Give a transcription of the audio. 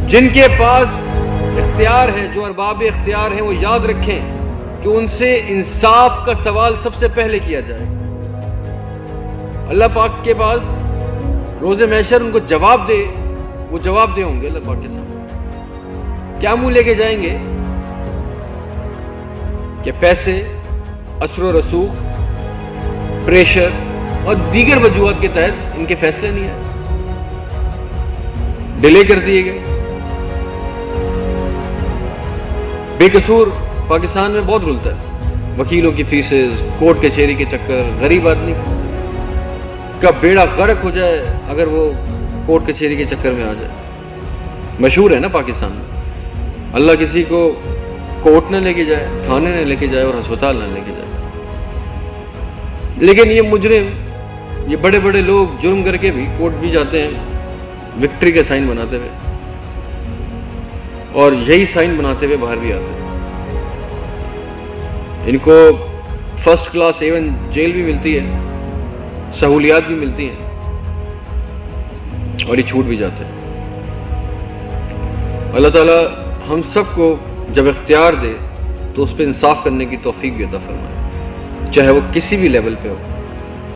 جن کے پاس اختیار ہے، جو ارباب اختیار ہیں، وہ یاد رکھیں کہ ان سے انصاف کا سوال سب سے پہلے کیا جائے. اللہ پاک کے پاس روز محشر ان کو جواب دے، وہ جواب دے ہوں گے اللہ پاک کے سامنے. کیا منہ لے کے جائیں گے؟ کہ پیسے، اثر و رسوخ، پریشر اور دیگر وجوہات کے تحت ان کے فیصلے نہیں آئے، ڈیلے کر دیے گئے. بے قصور پاکستان میں بہت رلتا ہے، وکیلوں کی فیسز، کورٹ کچہری کے چکر. غریب آدمی کا بیڑا غرق ہو جائے اگر وہ کورٹ کچہری کے چکر میں آ جائے. مشہور ہے نا پاکستان میں، اللہ کسی کو کورٹ نہ لے کے جائے، تھانے نہ لے کے جائے اور ہسپتال نہ لے کے جائے. لیکن یہ مجرم، یہ بڑے بڑے لوگ جرم کر کے بھی کورٹ بھی جاتے ہیں وکٹری کے سائن بناتے ہوئے، اور یہی سائن بناتے ہوئے باہر بھی آتے ہیں. ان کو فرسٹ کلاس ایون جیل بھی ملتی ہے، سہولیات بھی ملتی ہیں، اور یہ چھوٹ بھی جاتے ہیں. اللہ تعالیٰ ہم سب کو جب اختیار دے تو اس پہ انصاف کرنے کی توفیق بھی عطا فرمائے، چاہے وہ کسی بھی لیول پہ ہو.